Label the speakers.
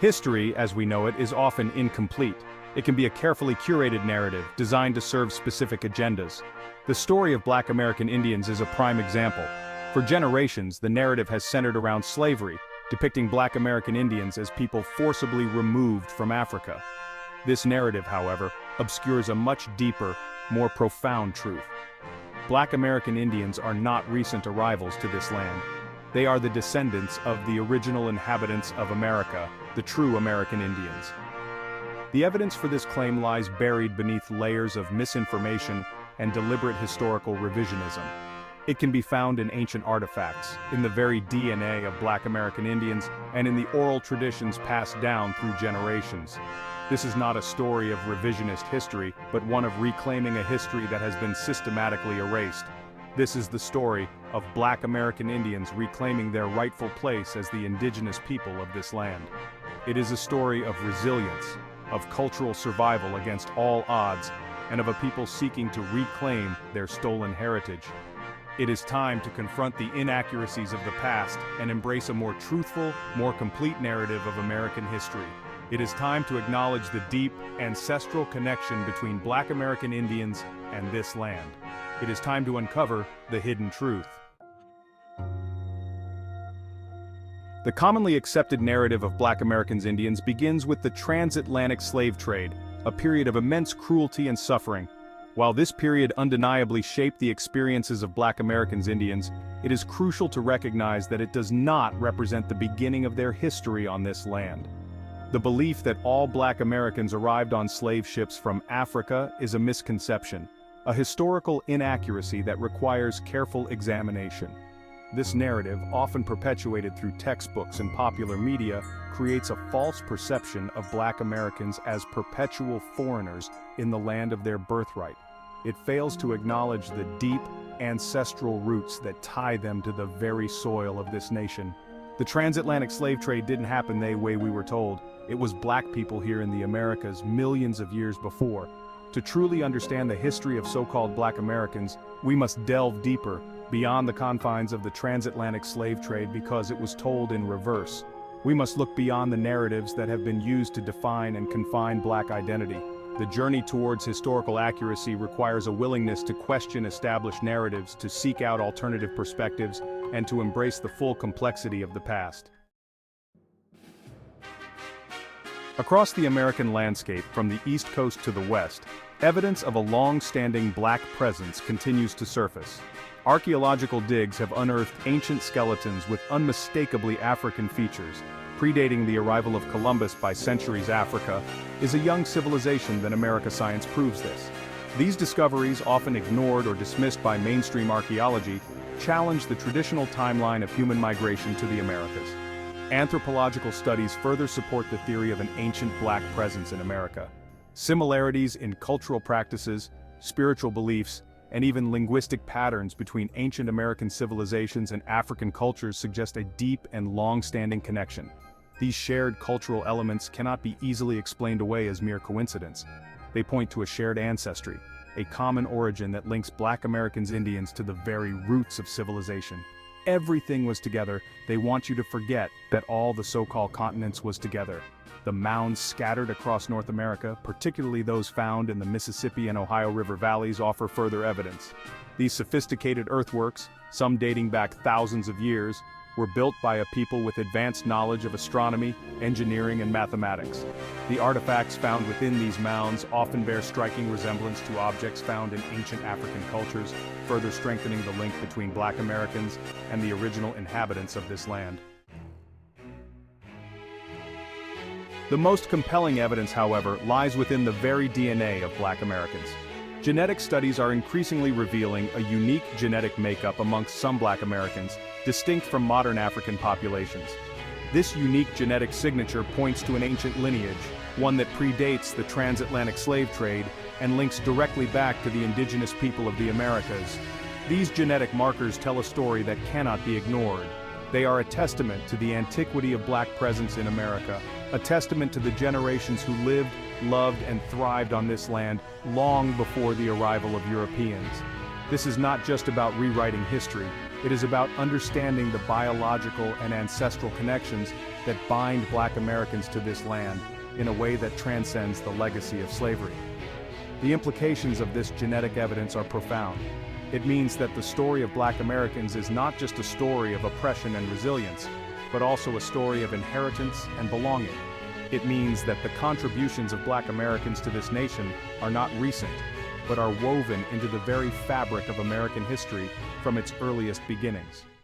Speaker 1: History, as we know it, is often incomplete. It can be a carefully curated narrative designed to serve specific agendas. The story of Black American Indians is a prime example. For generations, the narrative has centered around slavery, depicting Black American Indians as people forcibly removed from Africa. This narrative, however, obscures a much deeper, more profound truth. Black American Indians are not recent arrivals to this land. They are the descendants of the original inhabitants of America, the true American Indians. The evidence for this claim lies buried beneath layers of misinformation and deliberate historical revisionism. It can be found in ancient artifacts, in the very DNA of Black American Indians, and in the oral traditions passed down through generations. This is not a story of revisionist history, but one of reclaiming a history that has been systematically erased. This is the story of Black American Indians reclaiming their rightful place as the indigenous people of this land. It is a story of resilience, of cultural survival against all odds, and of a people seeking to reclaim their stolen heritage. It is time to confront the inaccuracies of the past and embrace a more truthful, more complete narrative of American history. It is time to acknowledge the deep, ancestral connection between Black American Indians and this land. It is time to uncover the hidden truth. The commonly accepted narrative of Black American Indians begins with the transatlantic slave trade, a period of immense cruelty and suffering. While this period undeniably shaped the experiences of Black American Indians, it is crucial to recognize that it does not represent the beginning of their history on this land. The belief that all Black Americans arrived on slave ships from Africa is a misconception, a historical inaccuracy that requires careful examination. This narrative, often perpetuated through textbooks and popular media, creates a false perception of Black Americans as perpetual foreigners in the land of their birthright. It fails to acknowledge the deep, ancestral roots that tie them to the very soil of this nation. The transatlantic slave trade didn't happen the way we were told. It was Black people here in the Americas millions of years before. To truly understand the history of so-called Black Americans, we must delve deeper, beyond the confines of the transatlantic slave trade because it was told in reverse. We must look beyond the narratives that have been used to define and confine Black identity. The journey towards historical accuracy requires a willingness to question established narratives, to seek out alternative perspectives, and to embrace the full complexity of the past. Across the American landscape, from the East Coast to the West, evidence of a long-standing Black presence continues to surface. Archaeological digs have unearthed ancient skeletons with unmistakably African features. Predating the arrival of Columbus by centuries, Africa is a young civilization than America science proves this. These discoveries, often ignored or dismissed by mainstream archaeology, challenge the traditional timeline of human migration to the Americas. Anthropological studies further support the theory of an ancient Black presence in America. Similarities in cultural practices, spiritual beliefs, and even linguistic patterns between ancient American civilizations and African cultures suggest a deep and long-standing connection. These shared cultural elements cannot be easily explained away as mere coincidence. They point to a shared ancestry, a common origin that links Black American Indians to the very roots of civilization. Everything was together. They want you to forget that all the so-called continents was together. The mounds scattered across North America, particularly those found in the Mississippi and Ohio River valleys, offer further evidence. These sophisticated earthworks, some dating back thousands of years, were built by a people with advanced knowledge of astronomy, engineering, and mathematics. The artifacts found within these mounds often bear striking resemblance to objects found in ancient African cultures, further strengthening the link between Black Americans and the original inhabitants of this land. The most compelling evidence, however, lies within the very DNA of Black Americans. Genetic studies are increasingly revealing a unique genetic makeup amongst some Black Americans, distinct from modern African populations. This unique genetic signature points to an ancient lineage, one that predates the transatlantic slave trade and links directly back to the indigenous people of the Americas. These genetic markers tell a story that cannot be ignored. They are a testament to the antiquity of Black presence in America, a testament to the generations who lived, loved, and thrived on this land long before the arrival of Europeans. This is not just about rewriting history, It is about understanding the biological and ancestral connections that bind Black Americans to this land in a way that transcends the legacy of slavery. The implications of this genetic evidence are profound. It means that the story of Black Americans is not just a story of oppression and resilience, but also a story of inheritance and belonging. It means that the contributions of Black Americans to this nation are not recent, but are woven into the very fabric of American history from its earliest beginnings.